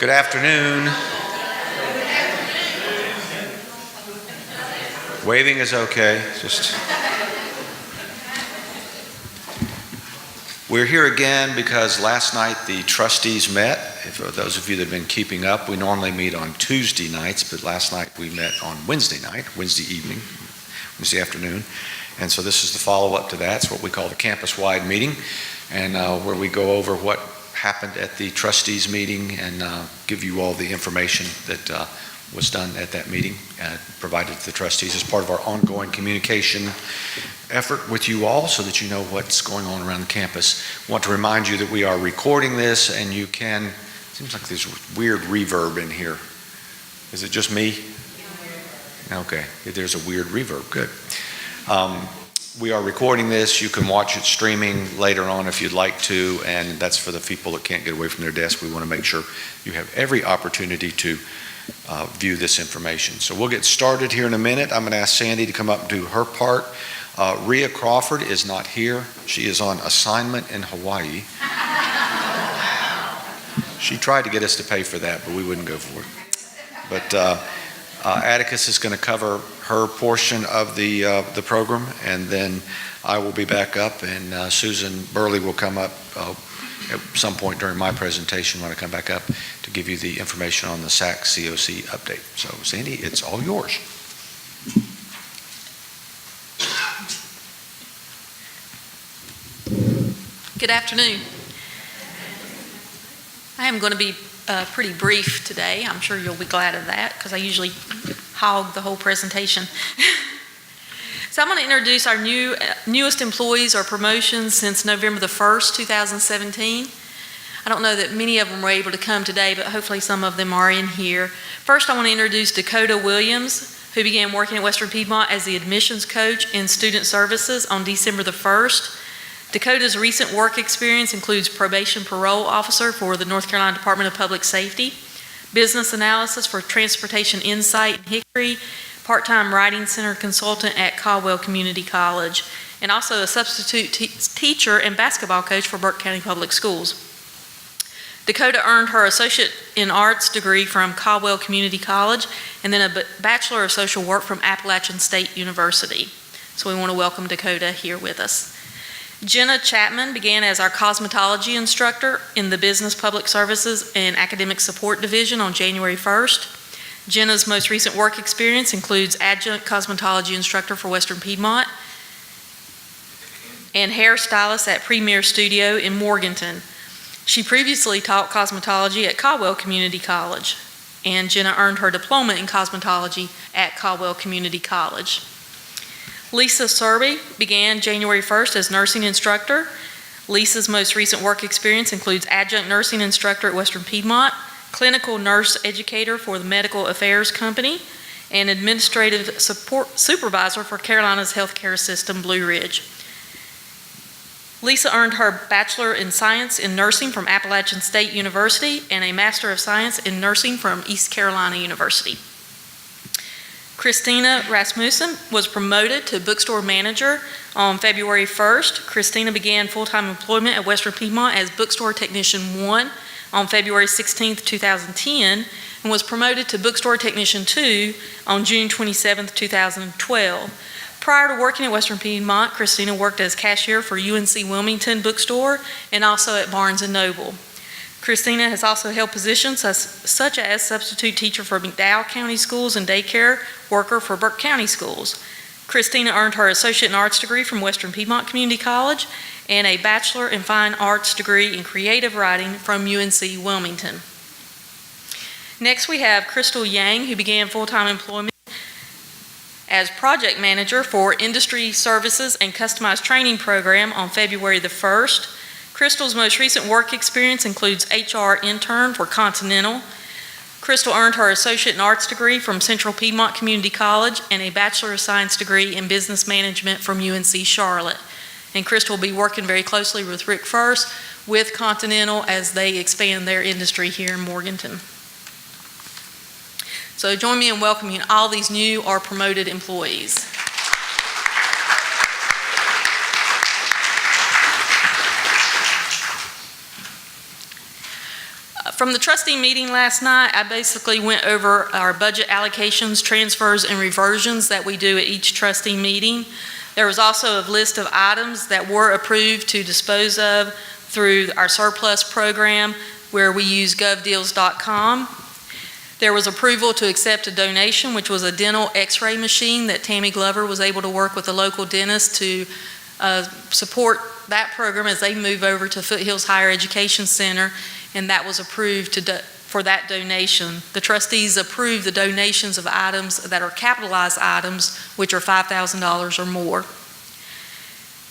Good afternoon. Waving is okay. We're here again because last night the trustees met. For those of you that have been keeping up, we normally meet on Tuesday nights, but last night we met on Wednesday evening, Wednesday afternoon. And so this is the follow-up to that. It's what we call the campus-wide meeting, and where we go over what happened at the trustees meeting and give you all the information that was done at that meeting, provided to the trustees as part of our ongoing communication effort with you all so that you know what's going on around the campus. I want to remind you that we are recording this, and you can, it seems like there's weird reverb in here. Is it just me? Okay, there's a weird reverb, good. We are recording this. You can watch it streaming later on if you'd like to, and that's for the people that can't get away from their desk. We want to make sure you have every opportunity to view this information. So we'll get started here in a minute. I'm going to ask Sandy to come up and do her part. Rhea Crawford is not here. She is on assignment in Hawaii. She tried to get us to pay for that, but we wouldn't go for it. But Atticus is going to cover her portion of the program, and then I will be back up, and Susan Burley will come up at some point during my presentation when I come back up to give you the information on the SAC COC update. So Sandy, it's all yours. Good afternoon. I am going to be pretty brief today. I'm sure you'll be glad of that because I usually hog the whole presentation. So I'm going to introduce our newest employees or promotions since November the 1st, 2017. I don't know that many of them were able to come today, but hopefully some of them are in here. First, I want to introduce Dakota Williams, who began working at Western Piedmont as the admissions coach in student services on December the 1st. Dakota's recent work experience includes probation parole officer for the North Carolina Department of Public Safety, business analysis for Transportation Insight in Hickory, part-time writing center consultant at Caldwell Community College, and also a substitute teacher and basketball coach for Burke County Public Schools. Dakota earned her Associate in Arts degree from Caldwell Community College and then a Bachelor of Social Work from Appalachian State University. So we want to welcome Dakota here with us. Jenna Chapman began as our cosmetology instructor in the Business Public Services and Academic Support Division on January 1st. Jenna's most recent work experience includes adjunct cosmetology instructor for Western Piedmont and hairstylist at Premier Studio in Morganton. She previously taught cosmetology at Caldwell Community College, and Jenna earned her diploma in cosmetology at Caldwell Community College. Lisa Serby began January 1st as nursing instructor. Lisa's most recent work experience includes adjunct nursing instructor at Western Piedmont, clinical nurse educator for the Medical Affairs Company, and administrative support supervisor for Carolina's healthcare system, Blue Ridge. Lisa earned her Bachelor in Science in Nursing from Appalachian State University and a Master of Science in Nursing from East Carolina University. Christina Rasmussen was promoted to bookstore manager on February 1st. Christina began full-time employment at Western Piedmont as bookstore technician 1 on February 16th, 2010, and was promoted to bookstore technician 2 on June 27th, 2012. Prior to working at Western Piedmont, Christina worked as cashier for UNC Wilmington Bookstore and also at Barnes & Noble. Christina has also held positions such as substitute teacher for McDowell County Schools and daycare worker for Burke County Schools. Christina earned her Associate in Arts degree from Western Piedmont Community College and a Bachelor in Fine Arts degree in Creative Writing from UNC Wilmington. Next, we have Crystal Yang, who began full-time employment as project manager for Industry Services and Customized Training Program on February the 1st. Crystal's most recent work experience includes HR intern for Continental. Crystal earned her Associate in Arts degree from Central Piedmont Community College and a Bachelor of Science degree in Business Management from UNC Charlotte. And Crystal will be working very closely with Rick First with Continental as they expand their industry here in Morganton. So join me in welcoming all these new or promoted employees. From the trustee meeting last night, I basically went over our budget allocations, transfers, and reversions that we do at each trustee meeting. There was also a list of items that were approved to dispose of through our surplus program where we use govdeals.com. There was approval to accept a donation, which was a dental x-ray machine that Tammy Glover was able to work with a local dentist to support that program as they move over to Foothills Higher Education Center, and that was approved for that donation. The trustees approved the donations of items that are capitalized items, which are $5,000 or more.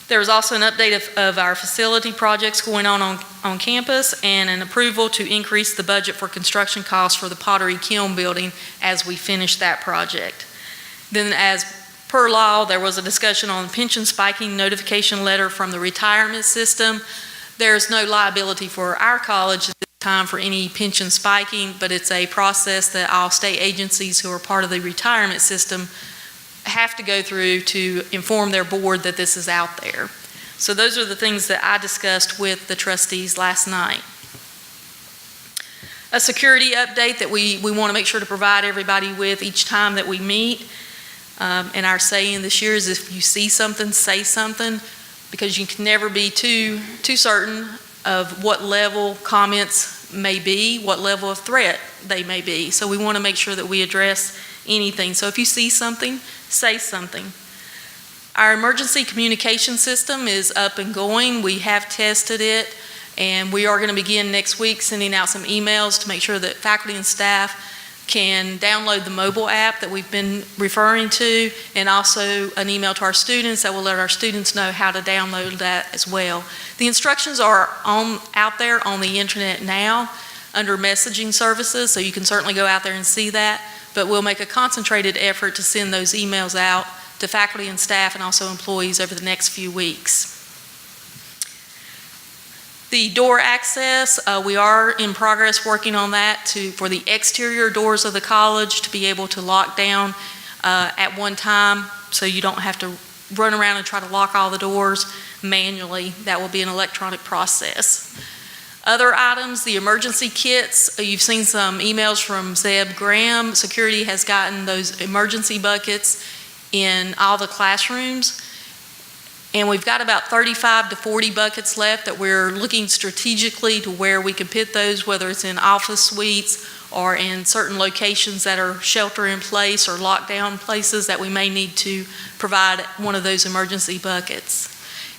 There was also an update of our facility projects going on campus and an approval to increase the budget for construction costs for the Pottery Kiln building as we finish that project. Then, as per law, there was a discussion on pension spiking notification letter from the retirement system. There's no liability for our college at this time for any pension spiking, but it's a process that all state agencies who are part of the retirement system have to go through to inform their board that this is out there. So those are the things that I discussed with the trustees last night. A security update that we want to make sure to provide everybody with each time that we meet. And our saying this year is, if you see something, say something, because you can never be too certain of what level comments may be, what level of threat they may be. So we want to make sure that we address anything. So if you see something, say something. Our emergency communication system is up and going. We have tested it, and we are going to begin next week sending out some emails to make sure that faculty and staff can download the mobile app that we've been referring to, and also an email to our students that will let our students know how to download that as well. The instructions are out there on the internet now under messaging services, so you can certainly go out there and see that, but we'll make a concentrated effort to send those emails out to faculty and staff and also employees over the next few weeks. The door access, we are in progress working on that for the exterior doors of the college to be able to lock down at one time, so you don't have to run around and try to lock all the doors manually. That will be an electronic process. Other items, the emergency kits. You've seen some emails from Zeb Graham. Security has gotten those emergency buckets in all the classrooms. And we've got about 35 to 40 buckets left that we're looking strategically to where we can put those, whether it's in office suites or in certain locations that are shelter in place or lockdown places that we may need to provide one of those emergency buckets.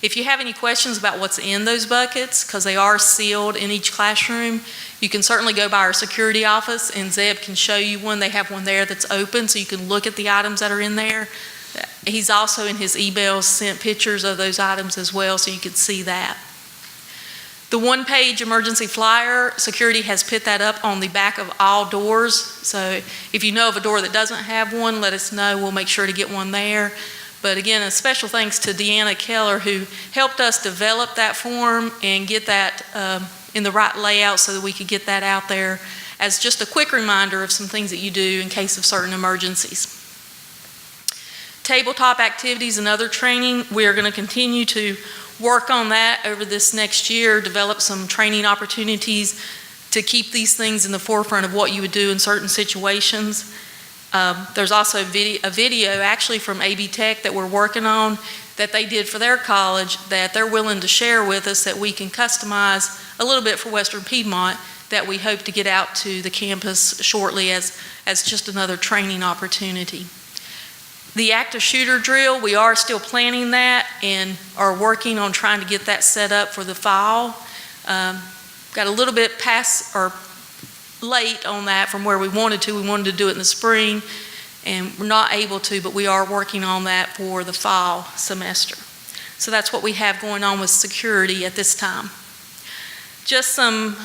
If you have any questions about what's in those buckets, because they are sealed in each classroom, you can certainly go by our security office and Zeb can show you one. They have one there that's open, so you can look at the items that are in there. He's also in his emails sent pictures of those items as well, so you can see that. The one-page emergency flyer, security has put that up on the back of all doors. So if you know of a door that doesn't have one, let us know. We'll make sure to get one there. But again, a special thanks to Deanna Keller, who helped us develop that form and get that in the right layout so that we could get that out there as just a quick reminder of some things that you do in case of certain emergencies. Tabletop activities and other training, we are going to continue to work on that over this next year, develop some training opportunities to keep these things in the forefront of what you would do in certain situations. There's also a video actually from AB Tech that we're working on that they did for their college that they're willing to share with us that we can customize a little bit for Western Piedmont that we hope to get out to the campus shortly as just another training opportunity. The active shooter drill, we are still planning that and are working on trying to get that set up for the fall. Got a little bit late on that from where we wanted to. We wanted to do it in the spring and we're not able to, but we are working on that for the fall semester. So that's what we have going on with security at this time. Just some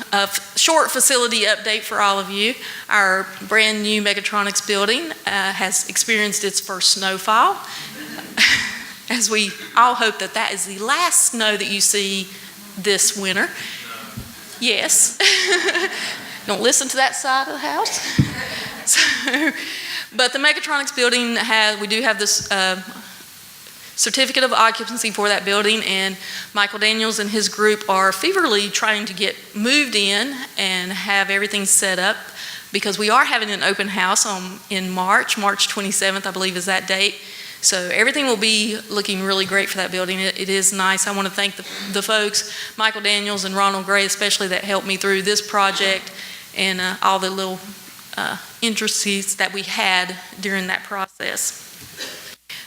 short facility update for all of you. Our brand new Mechatronics building has experienced its first snowfall. As we all hope that that is the last snow that you see this winter. Yes. Don't listen to that side of the house. But the Mechatronics building we do have this certificate of occupancy for that building, and Michael Daniels and his group are feverly trying to get moved in and have everything set up, because we are having an open house in March 27th, I believe is that date. So everything will be looking really great for that building. It is nice. I want to thank the folks, Michael Daniels and Ronald Gray especially, that helped me through this project and all the little intricacies that we had during that process.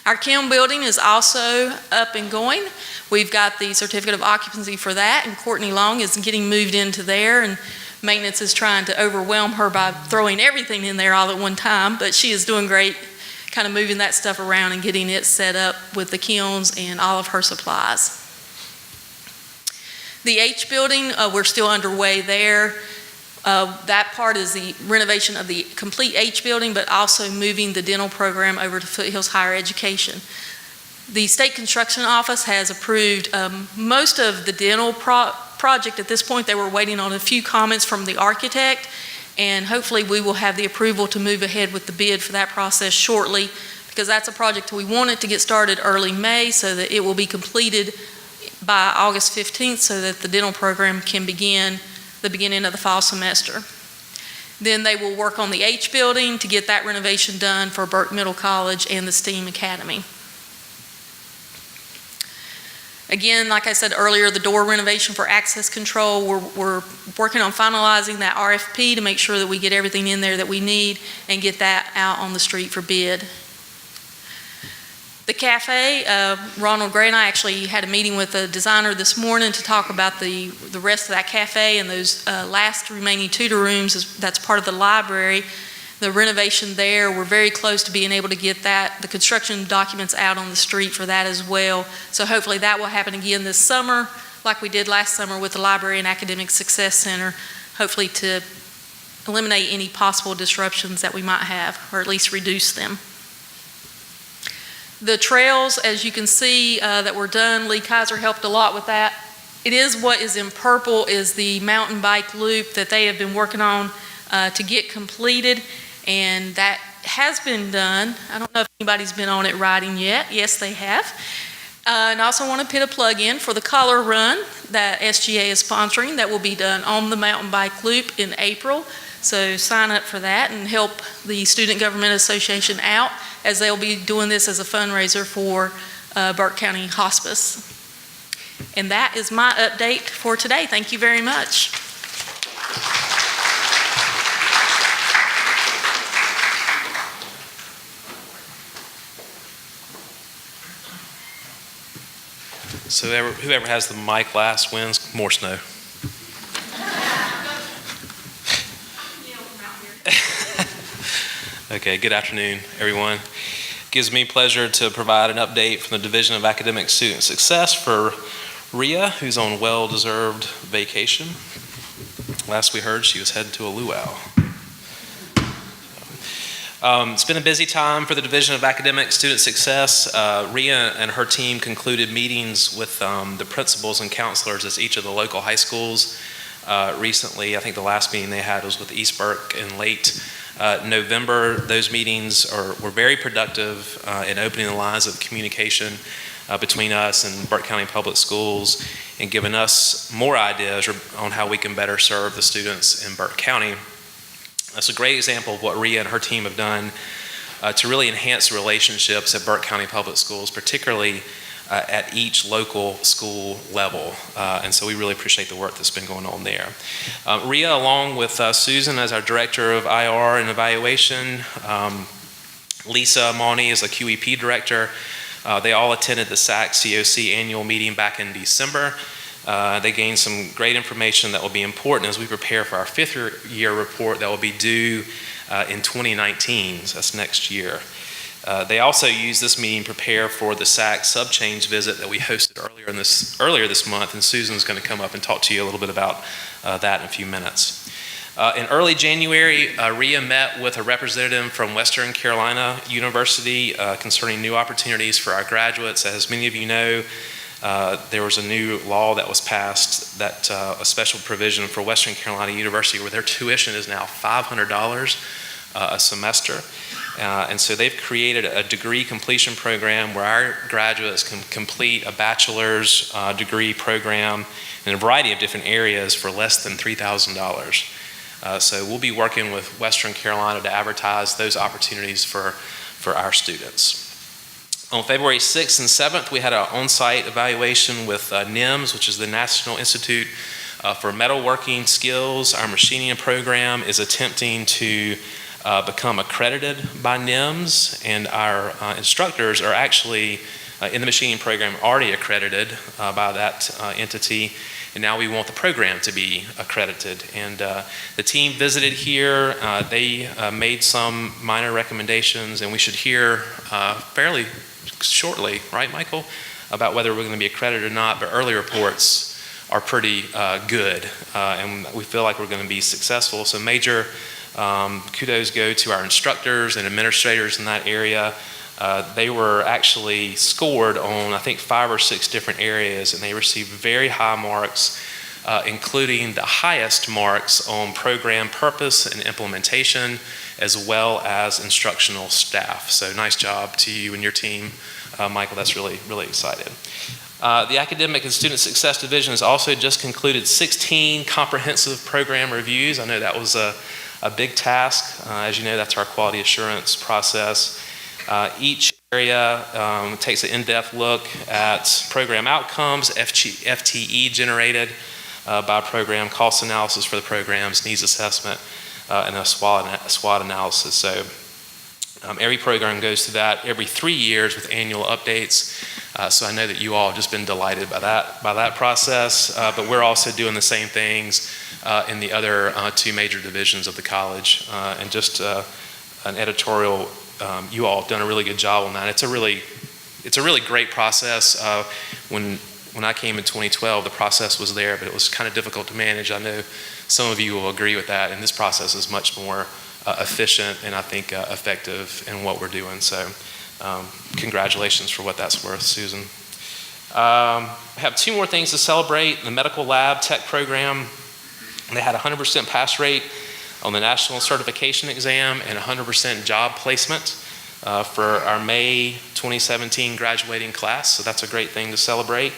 Our Kim building is also up and going. We've got the certificate of occupancy for that, and Courtney Long is getting moved into there, and maintenance is trying to overwhelm her by throwing everything in there all at one time, but she is doing great, kind of moving that stuff around and getting it set up with the kilns and all of her supplies. The H building, we're still underway there. That part is the renovation of the complete H building, but also moving the dental program over to Foothills Higher Education. The State Construction Office has approved most of the dental project at this point. They were waiting on a few comments from the architect, and hopefully we will have the approval to move ahead with the bid for that process shortly, because that's a project we wanted to get started early May so that it will be completed by August 15th so that the dental program can begin the beginning of the fall semester. Then they will work on the H building to get that renovation done for Burke Middle College and the STEAM Academy. Again, like I said earlier, the door renovation for access control, we're working on finalizing that RFP to make sure that we get everything in there that we need and get that out on the street for bid. The cafe, Ronald Gray and I actually had a meeting with a designer this morning to talk about the rest of that cafe and those last remaining tutor rooms. That's part of the library. The renovation there, we're very close to being able to get the construction documents out on the street for that as well. So hopefully that will happen again this summer, like we did last summer with the Library and Academic Success Center, hopefully to eliminate any possible disruptions that we might have, or at least reduce them. The trails, as you can see, that were done, Lee Kaiser helped a lot with that. It is what is in purple is the mountain bike loop that they have been working on to get completed, and that has been done. I don't know if anybody's been on it riding yet. Yes, they have. And I also want to put a plug in for the color run that SGA is sponsoring that will be done on the mountain bike loop in April. So sign up for that and help the Student Government Association out, as they'll be doing this as a fundraiser for Burke County Hospice. And that is my update for today. Thank you very much. So whoever has the mic last wins more snow. Okay, good afternoon, everyone. It gives me pleasure to provide an update from the Division of Academic Student Success for Rhea, who's on well-deserved vacation. Last we heard, she was headed to a luau. It's been a busy time for the Division of Academic Student Success. Rhea and her team concluded meetings with the principals and counselors at each of the local high schools recently. I think the last meeting they had was with East Burke in late November. Those meetings were very productive in opening the lines of communication between us and Burke County Public Schools, and giving us more ideas on how we can better serve the students in Burke County. That's a great example of what Rhea and her team have done to really enhance the relationships at Burke County Public Schools, particularly at each local school level. And so we really appreciate the work that's been going on there. Rhea, along with Susan as our Director of IR and Evaluation, Lisa Mauney is a QEP Director. They all attended the SAC COC annual meeting back in December. They gained some great information that will be important as we prepare for our fifth year report that will be due in 2019, so that's next year. They also used this meeting to prepare for the SAC sub-change visit that we hosted earlier this month, and Susan's going to come up and talk to you a little bit about that in a few minutes. In early January, Rhea met with a representative from Western Carolina University concerning new opportunities for our graduates. As many of you know, there was a new law that was passed that a special provision for Western Carolina University where their tuition is now $500 a semester. And so they've created a degree completion program where our graduates can complete a bachelor's degree program in a variety of different areas for less than $3,000. So we'll be working with Western Carolina to advertise those opportunities for our students. On February 6th and 7th, we had an on-site evaluation with NIMS, which is the National Institute for Metalworking Skills. Our machining program is attempting to become accredited by NIMS, and our instructors are actually in the machining program already accredited by that entity, and now we want the program to be accredited. And the team visited here. They made some minor recommendations, and we should hear fairly shortly, right, Michael, about whether we're going to be accredited or not, but early reports are pretty good, and we feel like we're going to be successful. So major kudos go to our instructors and administrators in that area. They were actually scored on, I think, 5 or 6 different areas, and they received very high marks, including the highest marks on program purpose and implementation, as well as instructional staff. So nice job to you and your team, Michael. That's really, really exciting. The Academic and Student Success Division has also just concluded 16 comprehensive program reviews. I know that was a big task. As you know, that's our quality assurance process. Each area takes an in-depth look at program outcomes, FTE generated by program, cost analysis for the programs, needs assessment, and a SWOT analysis. So every program goes through that every 3 years with annual updates. So I know that you all have just been delighted by that process, but we're also doing the same things in the other 2 major divisions of the college. And just an editorial, you all have done a really good job on that. It's a really great process. When I came in 2012, the process was there, but it was kind of difficult to manage. I know some of you will agree with that, and this process is much more efficient and I think effective in what we're doing. So congratulations for what that's worth, Susan. I have 2 more things to celebrate. The medical lab tech program, they had a 100% pass rate on the national certification exam and 100% job placement for our May 2017 graduating class. So that's a great thing to celebrate.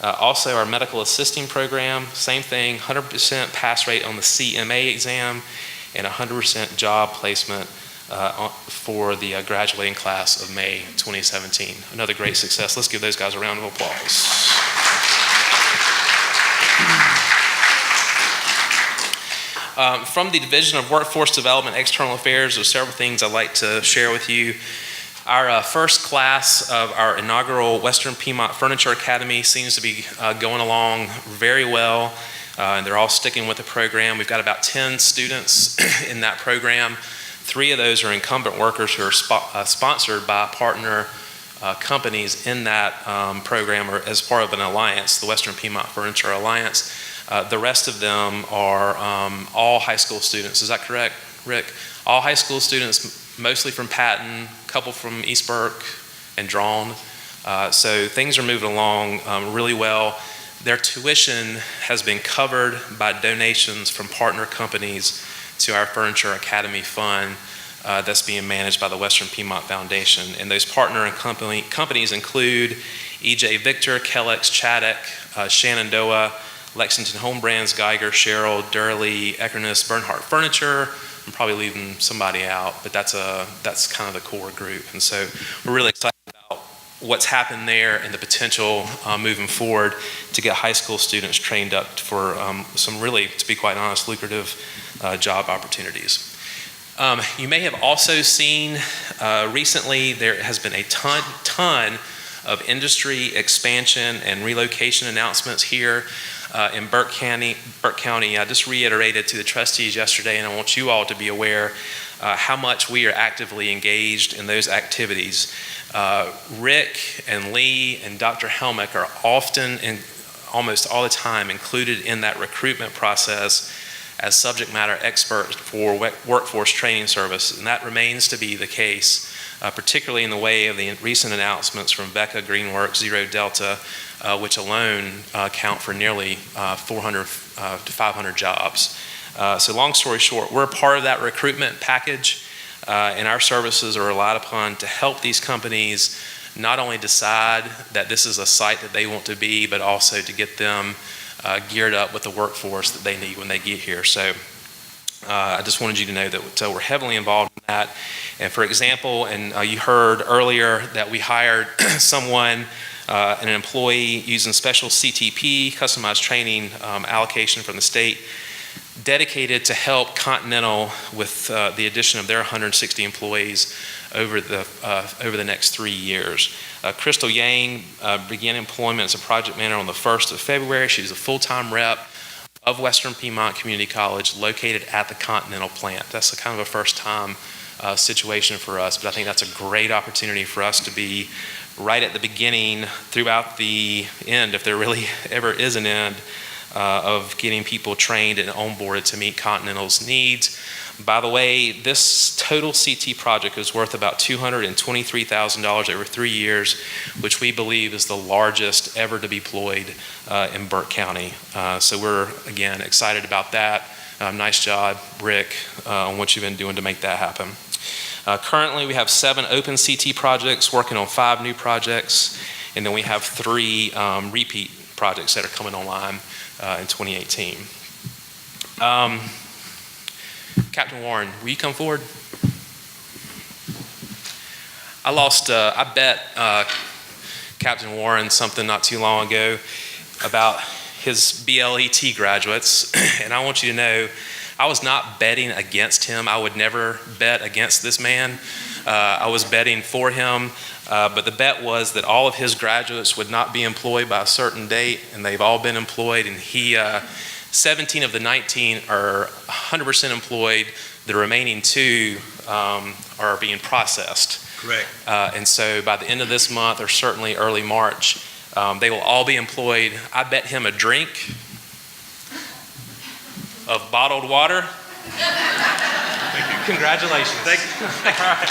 Also, our medical assisting program, same thing, 100% pass rate on the CMA exam and 100% job placement for the graduating class of May 2017. Another great success. Let's give those guys a round of applause. From the Division of Workforce Development External Affairs, there's several things I'd like to share with you. Our first class of our inaugural Western Piedmont Furniture Academy seems to be going along very well, and they're all sticking with the program. We've got about 10 students in that program. 3 of those are incumbent workers who are sponsored by partner companies in that program, or as part of an alliance, the Western Piedmont Furniture Alliance. The rest of them are all high school students. Is that correct, Rick? All high school students, mostly from Patton, a couple from East Burke and Drawn. So things are moving along really well. Their tuition has been covered by donations from partner companies to our Furniture Academy Fund that's being managed by the Western Piedmont Foundation. And those partner and companies include E.J. Victor, Kellex, Chaddock, Shenandoah, Lexington Home Brands, Geiger, Sherrill, Durley, Eckerness, Bernhardt Furniture. I'm probably leaving somebody out, but that's kind of the core group. And so we're really excited about what's happened there and the potential moving forward to get high school students trained up for some really, to be quite honest, lucrative job opportunities. You may have also seen recently there has been a ton of industry expansion and relocation announcements here in Burke County. I just reiterated to the trustees yesterday, and I want you all to be aware how much we are actively engaged in those activities. Rick and Lee and Dr. Helmick are often and almost all the time included in that recruitment process as subject matter experts for workforce training service, and that remains to be the case, particularly in the way of the recent announcements from Becca, Greenworks, Zero Delta, which alone count for nearly 400 to 500 jobs. So long story short, we're a part of that recruitment package. and our services are relied upon to help these companies not only decide that this is a site that they want to be, but also to get them geared up with the workforce that they need when they get here. So I just wanted you to know that we're heavily involved in that. And for example, and you heard earlier that we hired someone, an employee using special CTP, customized training allocation from the state, dedicated to help Continental with the addition of their 160 employees over the next 3 years. Crystal Yang began employment as a project manager on the 1st of February. She's a full-time rep of Western Piedmont Community College located at the Continental plant. That's a kind of a first-time situation for us, but I think that's a great opportunity for us to be right at the beginning throughout the end, if there really ever is an end, of getting people trained and onboarded to meet Continental's needs. By the way, this total CT project is worth about $223,000 over 3 years, which we believe is the largest ever to be deployed in Burke County. So we're, again, excited about that. Nice job, Rick, on what you've been doing to make that happen. Currently, we have 7 open CT projects, working on 5 new projects, and then we have 3 repeat projects that are coming online in 2018. Captain Warren, will you come forward? I bet Captain Warren something not too long ago about his BLET graduates, and I want you to know I was not betting against him. I would never bet against this man. I was betting for him, but the bet was that all of his graduates would not be employed by a certain date, and they've all been employed, and 17 of the 19 are 100% employed. The remaining 2 are being processed. Correct. And so by the end of this month, or certainly early March, they will all be employed. I bet him a drink of bottled water. Thank you. Congratulations. Thank you. All right.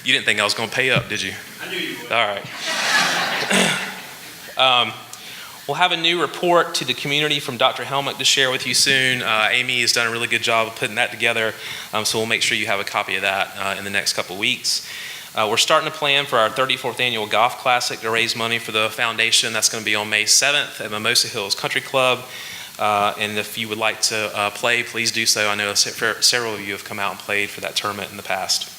You didn't think I was going to pay up, did you? I knew you would. All right. We'll have a new report to the community from Dr. Helmick to share with you soon. Amy has done a really good job of putting that together, so we'll make sure you have a copy of that in the next couple weeks. We're starting to plan for our 34th annual Golf Classic to raise money for the foundation. That's going to be on May 7th at Mimosa Hills Country Club. And if you would like to play, please do so. I know several of you have come out and played for that tournament in the past.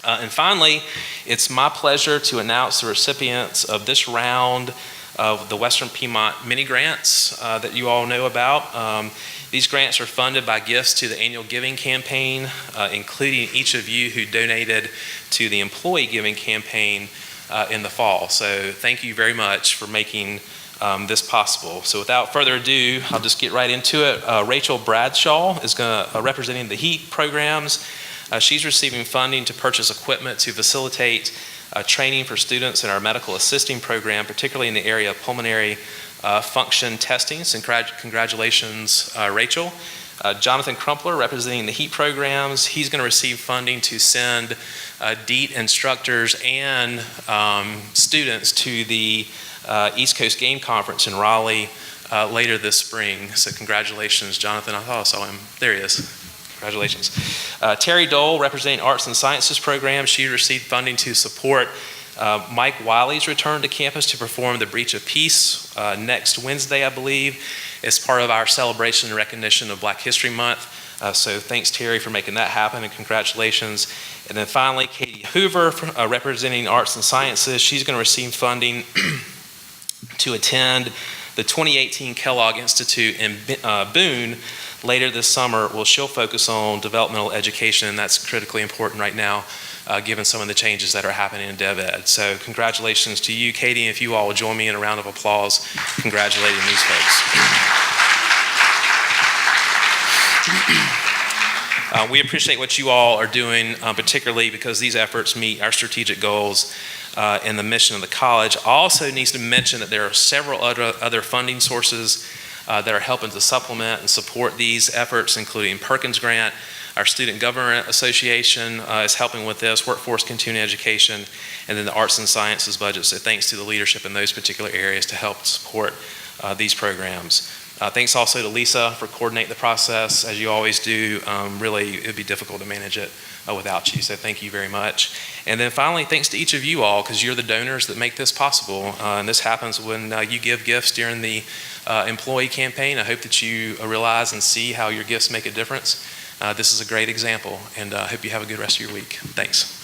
And finally, it's my pleasure to announce the recipients of this round of the Western Piedmont mini grants that you all know about. These grants are funded by gifts to the annual giving campaign, including each of you who donated to the employee giving campaign in the fall. So thank you very much for making this possible. So without further ado, I'll just get right into it. Rachel Bradshaw is representing the HEAT programs. She's receiving funding to purchase equipment to facilitate training for students in our medical assisting program, particularly in the area of pulmonary function testing. So congratulations, Rachel. Jonathan Crumpler, representing the HEAT programs, he's going to receive funding to send DEET instructors and students to the East Coast Game Conference in Raleigh later this spring. So congratulations, Jonathan. I thought I saw him. There he is. Congratulations. Terry Dole, representing Arts and Sciences program, she received funding to support Mike Wiley's return to campus to perform the Breach of Peace next Wednesday, I believe, as part of our celebration and recognition of Black History Month. So thanks, Terry, for making that happen, and congratulations. And then finally, Katie Hoover, representing Arts and Sciences, she's going to receive funding to attend the 2018 Kellogg Institute in Boone later this summer. Well, she'll focus on developmental education, and that's critically important right now, given some of the changes that are happening in DevEd. So congratulations to you, Katie, and if you all will join me in a round of applause congratulating these folks. We appreciate what you all are doing, particularly because these efforts meet our strategic goals and the mission of the college. Also needs to mention that there are several other funding sources that are helping to supplement and support these efforts, including Perkins Grant. Our Student Government Association is helping with this, Workforce Continuing Education, and then the Arts and Sciences budget. So thanks to the leadership in those particular areas to help support these programs. Thanks also to Lisa for coordinating the process, as you always do. Really, it'd be difficult to manage it without you, so thank you very much. And then finally, thanks to each of you all, because you're the donors that make this possible. And this happens when you give gifts during the employee campaign. I hope that you realize and see how your gifts make a difference. This is a great example, and I hope you have a good rest of your week. Thanks.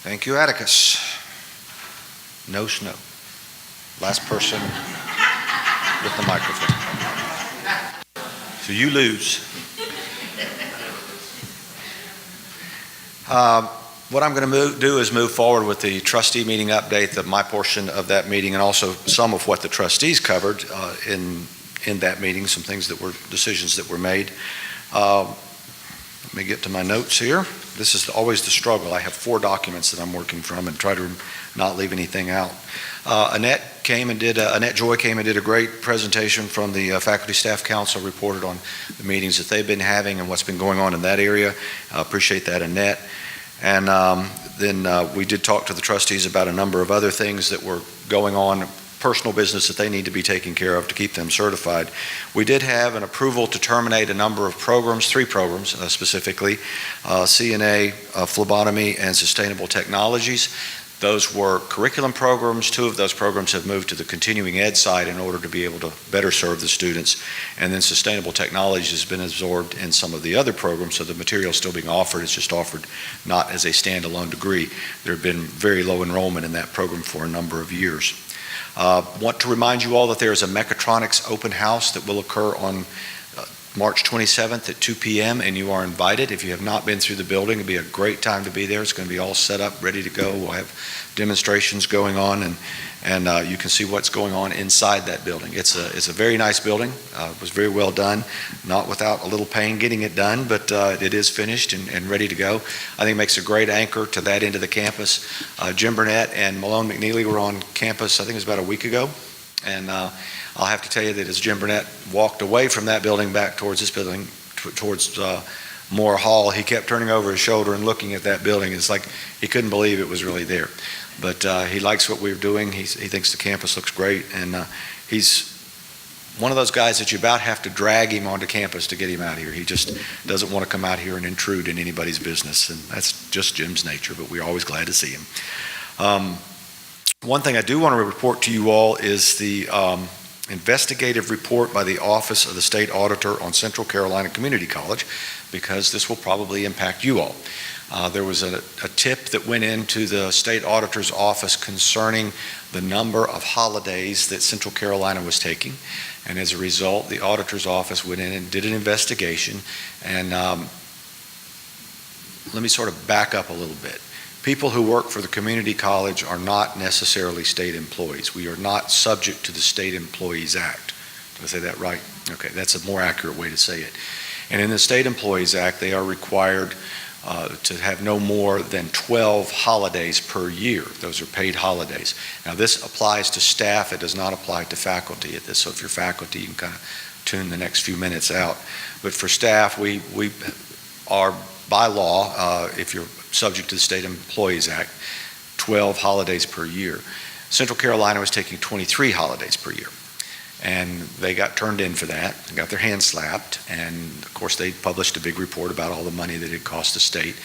Thank you, Atticus. No snow. Last person with the microphone. So you lose. What I'm going to do is move forward with the trustee meeting update, my portion of that meeting, and also some of what the trustees covered in that meeting, some things that were decisions that were made. Let me get to my notes here. This is always the struggle. I have 4 documents that I'm working from and try to not leave anything out. Annette Joy came and did a great presentation from the Faculty Staff Council, reported on the meetings that they've been having and what's been going on in that area. I appreciate that, Annette. And then we did talk to the trustees about a number of other things that were going on, personal business that they need to be taken care of to keep them certified. We did have an approval to terminate a number of programs, 3 programs specifically, CNA, phlebotomy, and sustainable technologies. Those were curriculum programs. 2 of those programs have moved to the continuing ed side in order to be able to better serve the students. And then sustainable technology has been absorbed in some of the other programs, so the material is still being offered. It's just offered not as a standalone degree. There have been very low enrollment in that program for a number of years. Want to remind you all that there is a mechatronics open house that will occur on March 27th at 2 p.m. and you are invited. If you have not been through the building, it'll be a great time to be there. It's going to be all set up, ready to go. We'll have demonstrations going on, and you can see what's going on inside that building. It's a very nice building. It was very well done, not without a little pain getting it done, but it is finished and ready to go. I think it makes a great anchor to that end of the campus. Jim Burnett and Malone McNeely were on campus, I think it was about a week ago, and I'll have to tell you that as Jim Burnett walked away from that building back towards this building, towards Moore Hall, he kept turning over his shoulder and looking at that building. It's like he couldn't believe it was really there. But he likes what we're doing. He thinks the campus looks great, and he's one of those guys that you about have to drag him onto campus to get him out here. He just doesn't want to come out here and intrude in anybody's business, and that's just Jim's nature, but we're always glad to see him. One thing I do want to report to you all is the investigative report by the Office of the State Auditor on Central Carolina Community College, because this will probably impact you all. There was a tip that went into the state auditor's office concerning the number of holidays that Central Carolina was taking, and as a result, the auditor's office went in and did an investigation. And let me sort of back up a little bit. People who work for the community college are not necessarily state employees. We are not subject to the State Employees Act. Did I say that right? Okay, that's a more accurate way to say it. And in the State Employees Act, they are required to have no more than 12 holidays per year. Those are paid holidays. Now, this applies to staff. It does not apply to faculty at this. So if you're faculty, you can kind of tune the next few minutes out. But for staff, we are by law, if you're subject to the State Employees Act, 12 holidays per year. Central Carolina was taking 23 holidays per year. And they got turned in for that, and got their hands slapped, and of course they published a big report about all the money that it cost the state.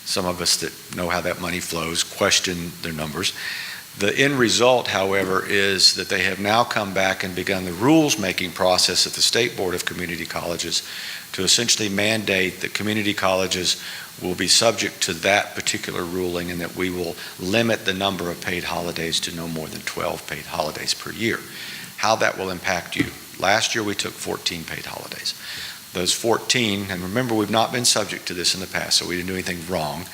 Some of us that know how that money flows question their numbers. The end result, however, is that they have now come back and begun the rules-making process at the State Board of Community Colleges to essentially mandate that community colleges will be subject to that particular ruling, and that we will limit the number of paid holidays to no more than 12 paid holidays per year. How that will impact you. Last year we took 14 paid holidays. Those 14, and remember we've not been subject to this in the past, so we didn't do anything wrong,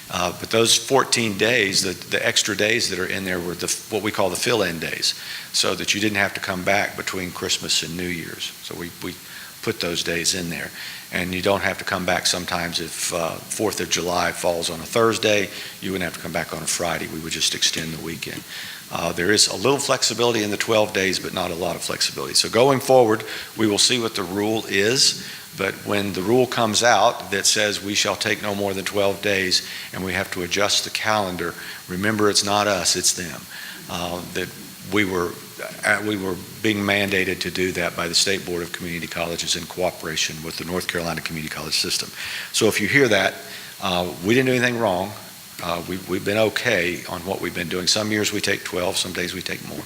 but those 14 days, the extra days that are in there were what we call the fill-in days, so that you didn't have to come back between Christmas and New Year's. So we put those days in there. And you don't have to come back sometimes if 4th of July falls on a Thursday, you wouldn't have to come back on a Friday. We would just extend the weekend. There is a little flexibility in the 12 days, but not a lot of flexibility. So going forward, we will see what the rule is, but when the rule comes out that says we shall take no more than 12 days and we have to adjust the calendar, remember it's not us, it's them. That we were being mandated to do that by the State Board of Community Colleges in cooperation with the North Carolina Community College System. So if you hear that, we didn't do anything wrong. We've been okay on what we've been doing. Some years we take 12, some days we take more.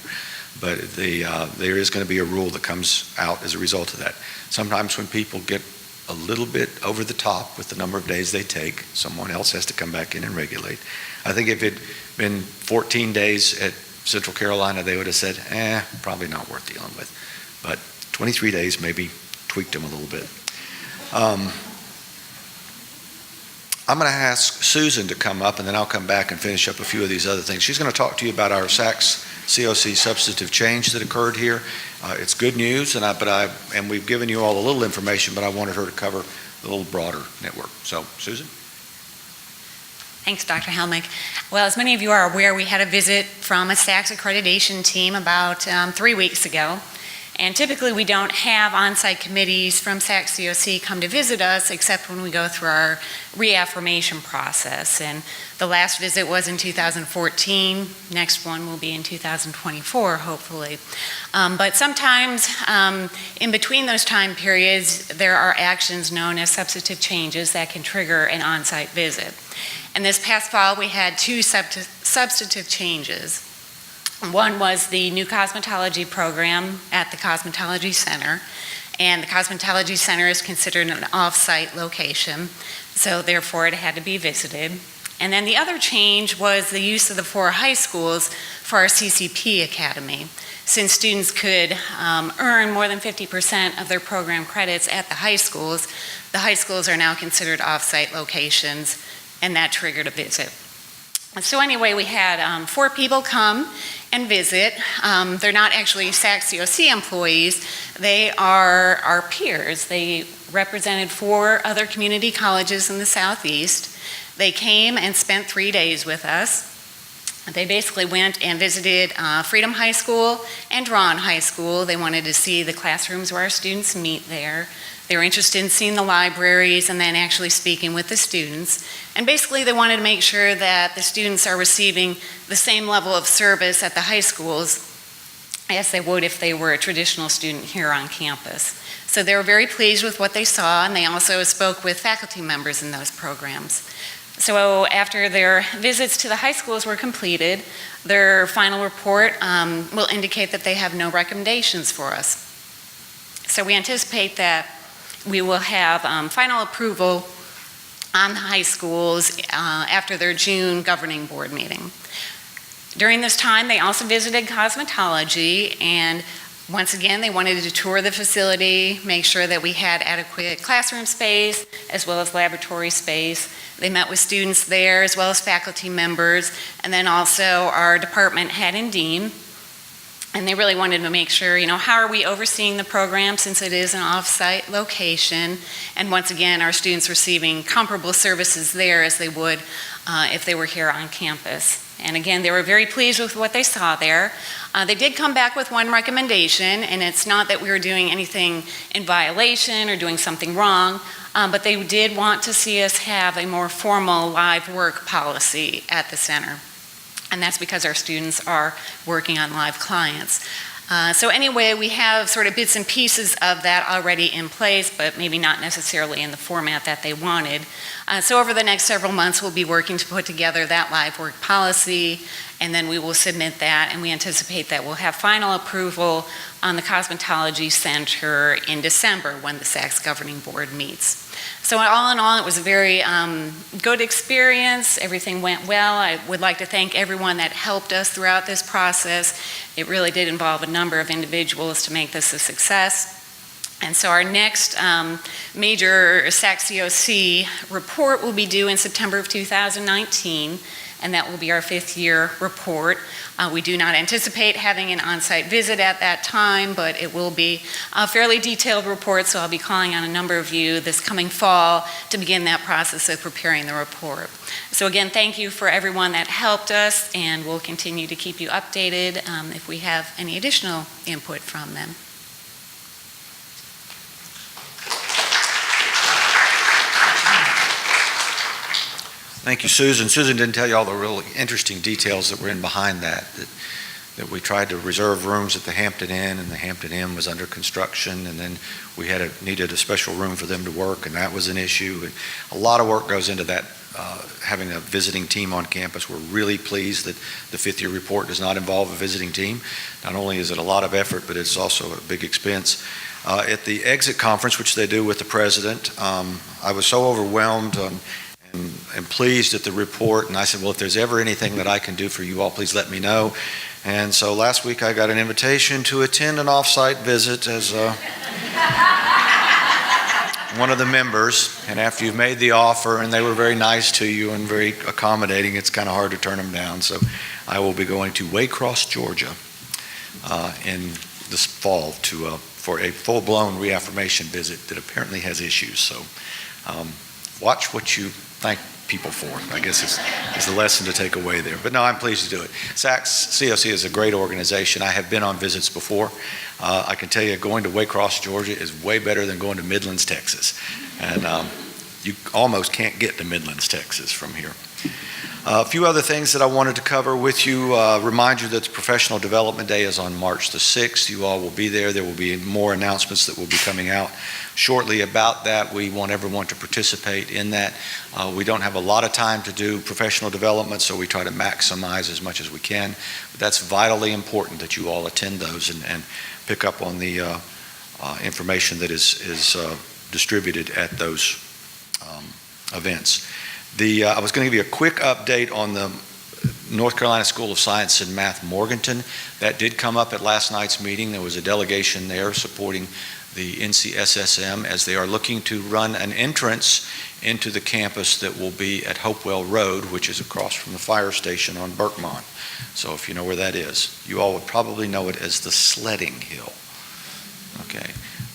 But there is going to be a rule that comes out as a result of that. Sometimes when people get a little bit over the top with the number of days they take, someone else has to come back in and regulate. I think if it had been 14 days at Central Carolina, they would have said, probably not worth dealing with. But 23 days maybe tweaked them a little bit. I'm going to ask Susan to come up, and then I'll come back and finish up a few of these other things. She's going to talk to you about our SACS COC substantive change that occurred here. It's good news, and we've given you all a little information, but I wanted her to cover the little broader network. So, Susan? Thanks, Dr. Helmick. Well, as many of you are aware, we had a visit from a SACS accreditation team about 3 weeks ago. And typically we don't have on-site committees from SACS COC come to visit us except when we go through our reaffirmation process. And the last visit was in 2014. Next one will be in 2024, hopefully. But sometimes in between those time periods, there are actions known as substantive changes that can trigger an on-site visit. And this past fall, we had two substantive changes. One was the new cosmetology program at the Cosmetology Center, and the Cosmetology Center is considered an off-site location, so therefore it had to be visited. And then the other change was the use of the 4 high schools for our CCP Academy. Since students could earn more than 50% of their program credits at the high schools are now considered off-site locations, and that triggered a visit. So anyway, we had 4 people come and visit. They're not actually SACS COC employees. They are our peers. They represented 4 other community colleges in the Southeast. They came and spent 3 days with us. They basically went and visited Freedom High School and Drawn High School. They wanted to see the classrooms where our students meet there. They were interested in seeing the libraries and then actually speaking with the students. And basically they wanted to make sure that the students are receiving the same level of service at the high schools as they would if they were a traditional student here on campus. So they were very pleased with what they saw, and they also spoke with faculty members in those programs. So after their visits to the high schools were completed, their final report will indicate that they have no recommendations for us. So we anticipate that we will have final approval on the high schools after their June governing board meeting. During this time, they also visited cosmetology, and once again, they wanted to tour the facility, make sure that we had adequate classroom space as well as laboratory space. They met with students there as well as faculty members, and then also our department head and dean. And they really wanted to make sure, how are we overseeing the program since it is an off-site location? And once again, our students receiving comparable services there as they would if they were here on campus. And again, they were very pleased with what they saw there. They did come back with one recommendation, and it's not that we were doing anything in violation or doing something wrong, but they did want to see us have a more formal live work policy at the center. And that's because our students are working on live clients. So anyway, we have sort of bits and pieces of that already in place, but maybe not necessarily in the format that they wanted. So over the next several months, we'll be working to put together that live work policy, and then we will submit that, and we anticipate that we'll have final approval on the Cosmetology Center in December when the SACS Governing Board meets. So all in all, it was a very good experience. Everything went well. I would like to thank everyone that helped us throughout this process. It really did involve a number of individuals to make this a success. And so our next major SACS COC report will be due in September of 2019, and that will be our 5th year report. We do not anticipate having an on-site visit at that time, but it will be a fairly detailed report, so I'll be calling on a number of you this coming fall to begin that process of preparing the report. So again, thank you for everyone that helped us, and we'll continue to keep you updated if we have any additional input from them. Thank you, Susan. Susan didn't tell you all the really interesting details that were in behind that we tried to reserve rooms at the Hampton Inn, and the Hampton Inn was under construction, and then we needed a special room for them to work, and that was an issue. And a lot of work goes into that, having a visiting team on campus. We're really pleased that the fifth-year report does not involve a visiting team. Not only is it a lot of effort, but it's also a big expense. At the exit conference, which they do with the president, I was so overwhelmed and pleased at the report, and I said, well, if there's ever anything that I can do for you all, please let me know. And so last week I got an invitation to attend an off-site visit as one of the members, and after you've made the offer and they were very nice to you and very accommodating, it's kind of hard to turn them down. So I will be going to Waycross, Georgia in this fall for a full-blown reaffirmation visit that apparently has issues. So watch what you thank people for, I guess is the lesson to take away there. But no, I'm pleased to do it. SACS COC is a great organization. I have been on visits before. I can tell you going to Waycross, Georgia is way better than going to Midlands, Texas. And you almost can't get to Midlands, Texas from here. A few other things that I wanted to cover with you. Remind you that the Professional Development Day is on March the 6th. You all will be there. There will be more announcements that will be coming out shortly about that. We want everyone to participate in that. We don't have a lot of time to do professional development, so we try to maximize as much as we can. But that's vitally important that you all attend those and pick up on the information that is distributed at those events. I was going to give you a quick update on the North Carolina School of Science and Math Morganton. That did come up at last night's meeting. There was a delegation there supporting the NCSSM as they are looking to run an entrance into the campus that will be at Hopewell Road, which is across from the fire station on Berkmont. So if you know where that is, you all would probably know it as the sledding hill. Okay.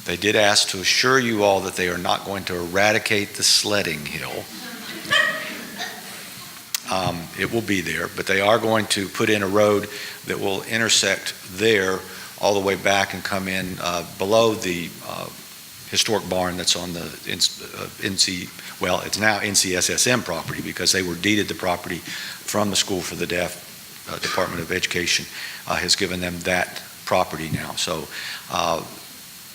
They did ask to assure you all that they are not going to eradicate the sledding hill. It will be there, but they are going to put in a road that will intersect there all the way back and come in below the historic barn that's on the it's now NCSSM property because they were deeded the property from the School for the Deaf. Department of Education has given them that property now. So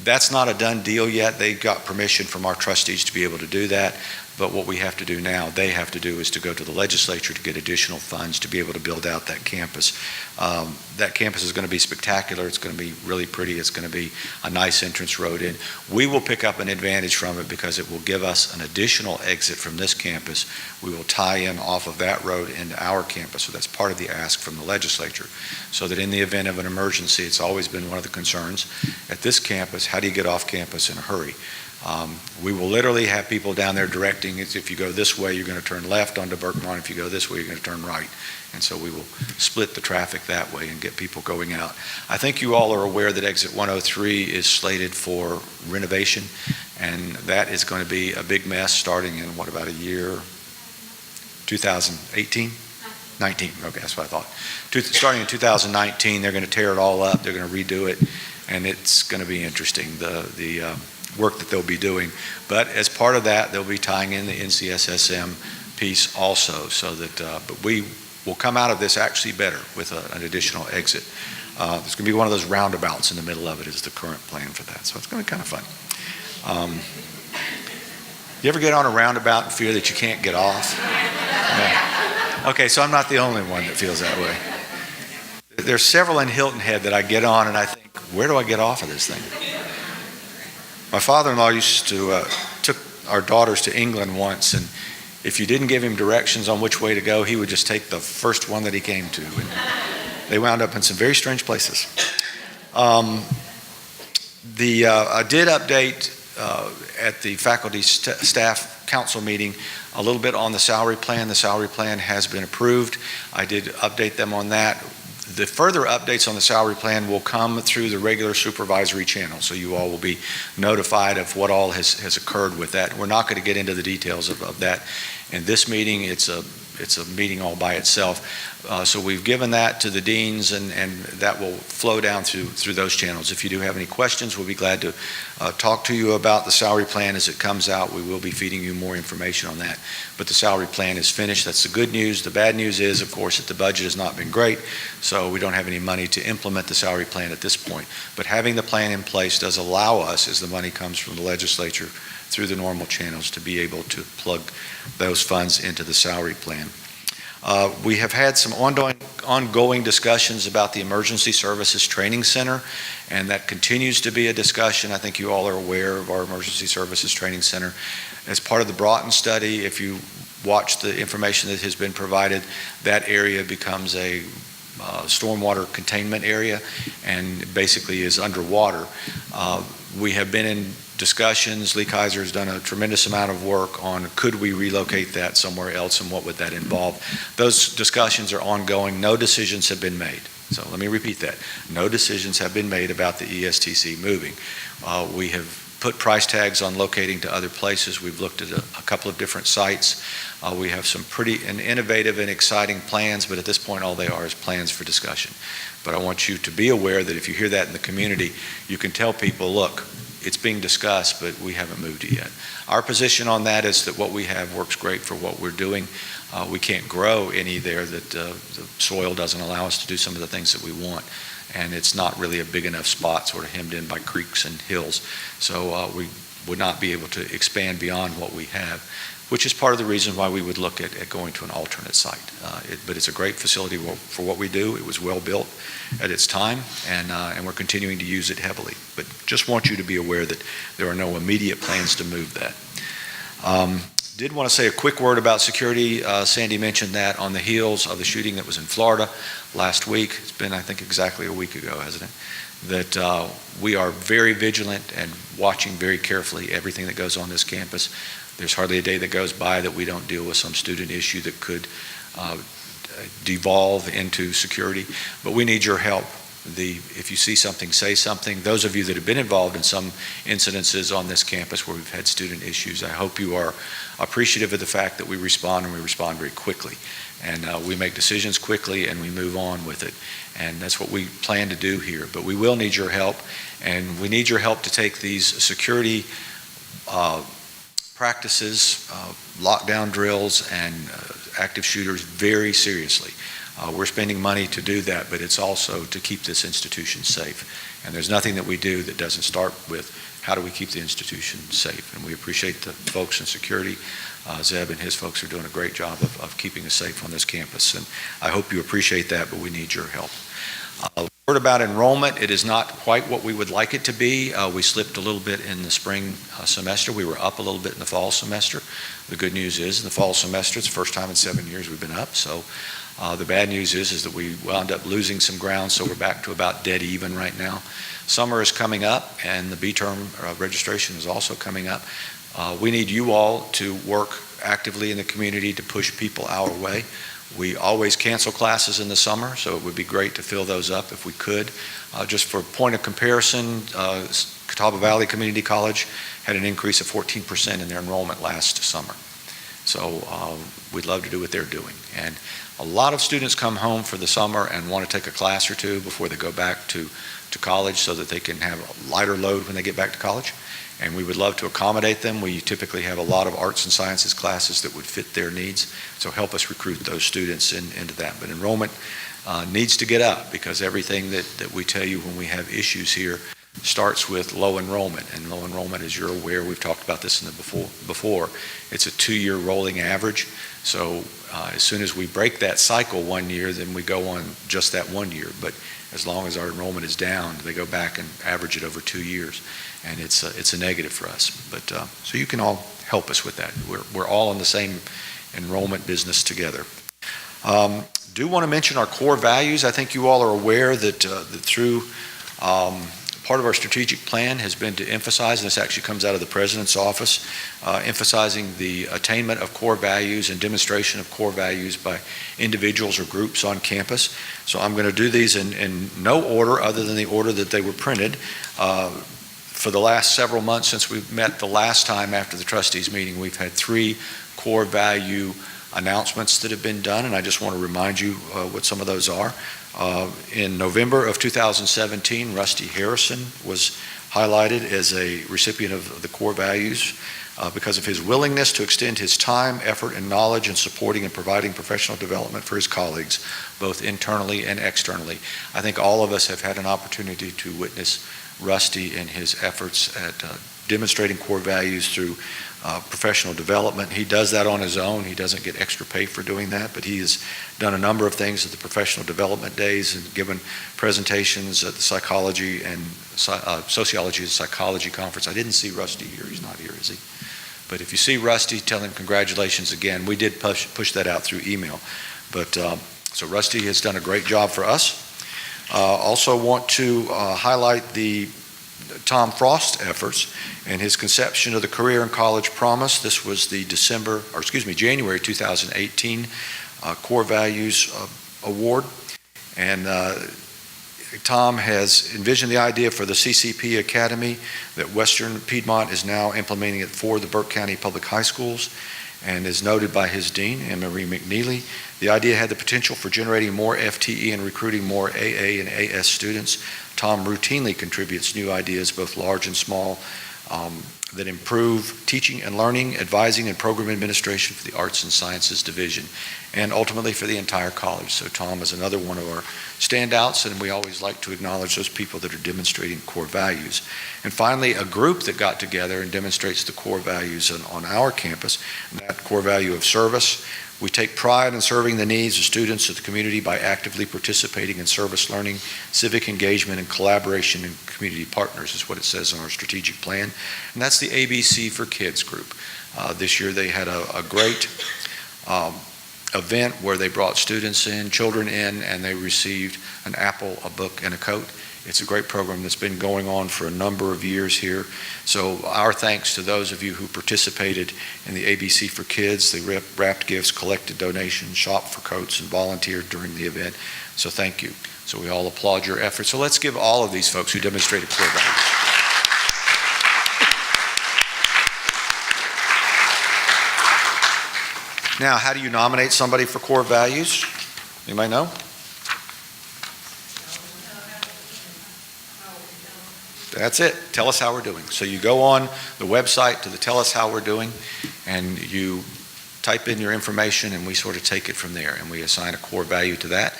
that's not a done deal yet. They got permission from our trustees to be able to do that. But what we have to do now, they have to do, is to go to the legislature to get additional funds to be able to build out that campus. That campus is going to be spectacular. It's going to be really pretty. It's going to be a nice entrance road in. We will pick up an advantage from it because it will give us an additional exit from this campus. We will tie in off of that road into our campus. So that's part of the ask from the legislature. So that in the event of an emergency, it's always been one of the concerns at this campus, how do you get off campus in a hurry? We will literally have people down there directing it. If you go this way, you're going to turn left onto Berkmont. If you go this way, you're going to turn right. And so we will split the traffic that way and get people going out. I think you all are aware that exit 103 is slated for renovation, and that is going to be a big mess starting in, about a year? 2018? 19. Okay, that's what I thought. Starting in 2019, they're going to tear it all up. They're going to redo it, and it's going to be interesting. The work that they'll be doing. But as part of that, they'll be tying in the NCSSM piece also, so that, but we will come out of this actually better with an additional exit. There's going to be one of those roundabouts in the middle of it is the current plan for that. So it's going to be kind of fun. You ever get on a roundabout and fear that you can't get off? Yeah. Okay, so I'm not the only one that feels that way. There's several in Hilton Head that I get on and I think, where do I get off of this thing? My father-in-law used to took our daughters to England once, and if you didn't give him directions on which way to go, he would just take the first one that he came to. And they wound up in some very strange places. I did update at the faculty staff council meeting a little bit on the salary plan. The salary plan has been approved. I did update them on that. The further updates on the salary plan will come through the regular supervisory channel, so you all will be notified of what all has occurred with that. We're not going to get into the details of that in this meeting. It's a meeting all by itself. So we've given that to the deans, and that will flow down through those channels. If you do have any questions, we'll be glad to talk to you about the salary plan as it comes out. We will be feeding you more information on that. But the salary plan is finished. That's the good news. The bad news is, of course, that the budget has not been great, so we don't have any money to implement the salary plan at this point. But having the plan in place does allow us, as the money comes from the legislature through the normal channels, to be able to plug those funds into the salary plan. We have had some ongoing discussions about the Emergency Services Training Center, and that continues to be a discussion. I think you all are aware of our Emergency Services Training Center. As part of the Broughton study, if you watch the information that has been provided, that area becomes a stormwater containment area and basically is underwater. We have been in discussions. Lee Kaiser has done a tremendous amount of work on could we relocate that somewhere else and what would that involve. Those discussions are ongoing. No decisions have been made. So let me repeat that. No decisions have been made about the ESTC moving. We have put price tags on locating to other places. We've looked at a couple of different sites. We have some pretty innovative and exciting plans, but at this point all they are is plans for discussion. But I want you to be aware that if you hear that in the community, you can tell people, look, it's being discussed, but we haven't moved it yet. Our position on that is that what we have works great for what we're doing. We can't grow any there, that the soil doesn't allow us to do some of the things that we want. And it's not really a big enough spot, sort of hemmed in by creeks and hills. So we would not be able to expand beyond what we have, which is part of the reason why we would look at going to an alternate site. But it's a great facility for what we do. It was well built at its time, and we're continuing to use it heavily. But just want you to be aware that there are no immediate plans to move that. Did want to say a quick word about security. Sandy mentioned that on the heels of the shooting that was in Florida last week. It's been, I think, exactly a week ago, hasn't it? That we are very vigilant and watching very carefully everything that goes on this campus. There's hardly a day that goes by that we don't deal with some student issue that could devolve into security. But we need your help. If you see something, say something. Those of you that have been involved in some incidences on this campus where we've had student issues, I hope you are appreciative of the fact that we respond, and we respond very quickly. And we make decisions quickly and we move on with it. And that's what we plan to do here. But we will need your help, and we need your help to take these security practices, lockdown drills, and active shooters very seriously. We're spending money to do that, but it's also to keep this institution safe. And there's nothing that we do that doesn't start with how do we keep the institution safe. And we appreciate the folks in security. Zeb and his folks are doing a great job of keeping us safe on this campus. And I hope you appreciate that, but we need your help. A word about enrollment. It is not quite what we would like it to be. We slipped a little bit in the spring semester. We were up a little bit in the fall semester. The good news is in the fall semester, it's the first time in 7 years we've been up. So the bad news is that we wound up losing some ground, so we're back to about dead even right now. Summer is coming up, and the B-term registration is also coming up. We need you all to work actively in the community to push people our way. We always cancel classes in the summer, so it would be great to fill those up if we could. Just for point of comparison, Catawba Valley Community College had an increase of 14% in their enrollment last summer. So we'd love to do what they're doing. And a lot of students come home for the summer and want to take a class or two before they go back to college so that they can have a lighter load when they get back to college. And we would love to accommodate them. We typically have a lot of arts and sciences classes that would fit their needs. So help us recruit those students into that. But enrollment needs to get up, because everything that we tell you when we have issues here starts with low enrollment. And low enrollment, as you're aware, we've talked about this in the before, it's a 2-year rolling average. So as soon as we break that cycle 1 year, then we go on just that 1 year. But as long as our enrollment is down, they go back and average it over 2 years. And it's a negative for us. But so you can all help us with that. We're all in the same enrollment business together. Do want to mention our core values. I think you all are aware that through Part of our strategic plan has been to emphasize, and this actually comes out of the President's office, emphasizing the attainment of core values and demonstration of core values by individuals or groups on campus. So I'm going to do these in no order other than the order that they were printed. For the last several months since we met the last time after the trustees meeting, we've had 3 core value announcements that have been done, and I just want to remind you what some of those are. In November of 2017, Rusty Harrison was highlighted as a recipient of the core values because of his willingness to extend his time, effort, and knowledge in supporting and providing professional development for his colleagues, both internally and externally. I think all of us have had an opportunity to witness Rusty in his efforts at demonstrating core values through professional development. He does that on his own. He doesn't get extra pay for doing that, but he has done a number of things at the professional development days and given presentations at the psychology and sociology and psychology conference. I didn't see Rusty here. He's not here, is he? But if you see Rusty, tell him congratulations again. We did push that out through email. But so Rusty has done a great job for us. Also want to highlight the Tom Frost efforts and his conception of the Career and College Promise. This was the January 2018 Core Values Award. And Tom has envisioned the idea for the CCP Academy that Western Piedmont is now implementing it for the Burke County Public High Schools, and is noted by his dean, Anne-Marie McNeely. The idea had the potential for generating more FTE and recruiting more AA and AS students. Tom routinely contributes new ideas, both large and small, that improve teaching and learning, advising, and program administration for the Arts and Sciences Division, and ultimately for the entire college. So Tom is another one of our standouts, and we always like to acknowledge those people that are demonstrating core values. And finally, a group that got together and demonstrates the core values on our campus, and that core value of service. We take pride in serving the needs of students of the community by actively participating in service learning, civic engagement, and collaboration in community partners, is what it says on our strategic plan. And that's the ABC for Kids group. This year they had a great event where they brought students in, children in, and they received an apple, a book, and a coat. It's a great program that's been going on for a number of years here. So our thanks to those of you who participated in the ABC for Kids. They wrapped gifts, collected donations, shopped for coats, and volunteered during the event. So thank you. So we all applaud your efforts. So let's give all of these folks who demonstrated core values. Now, how do you nominate somebody for core values? Anybody know? That's it. Tell us how we're doing. So you go on the website to the Tell Us How We're Doing, and you type in your information, and we sort of take it from there, and we assign a core value to that.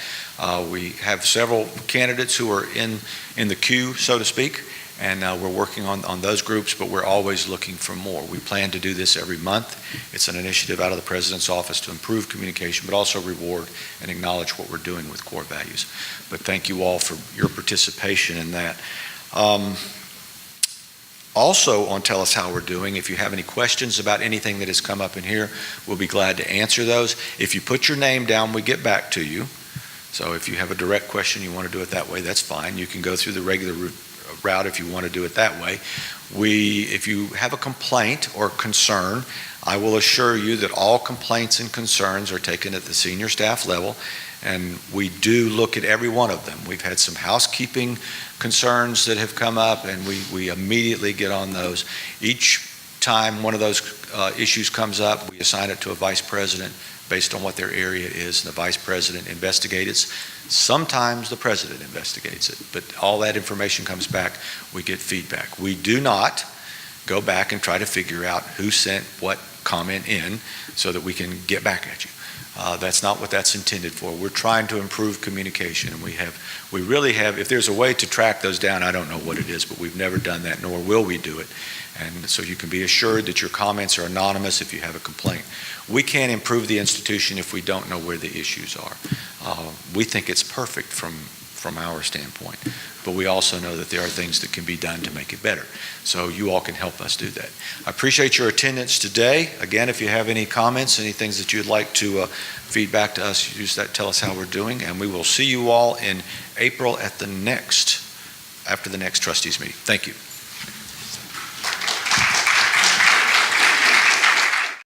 We have several candidates who are in the queue, so to speak, and we're working on those groups, but we're always looking for more. We plan to do this every month. It's an initiative out of the President's office to improve communication, but also reward and acknowledge what we're doing with core values. But thank you all for your participation in that. Also on Tell Us How We're Doing, if you have any questions about anything that has come up in here, we'll be glad to answer those. If you put your name down, we get back to you. So if you have a direct question, you want to do it that way, that's fine. You can go through the regular route if you want to do it that way. If you have a complaint or concern, I will assure you that all complaints and concerns are taken at the senior staff level, and we do look at every one of them. We've had some housekeeping concerns that have come up, and we immediately get on those. Each time one of those issues comes up, we assign it to a vice president based on what their area is, and the vice president investigates it. Sometimes the president investigates it, but all that information comes back, we get feedback. We do not go back and try to figure out who sent what comment in so that we can get back at you. That's not what that's intended for. We're trying to improve communication, and we really have, if there's a way to track those down, I don't know what it is, but we've never done that, nor will we do it. And so you can be assured that your comments are anonymous if you have a complaint. We can't improve the institution if we don't know where the issues are. We think it's perfect from our standpoint, but we also know that there are things that can be done to make it better. So you all can help us do that. I appreciate your attendance today. Again, if you have any comments, any things that you'd like to feedback to us, use that, Tell Us How We're Doing, and we will see you all in April at the next after the next trustees meeting. Thank you.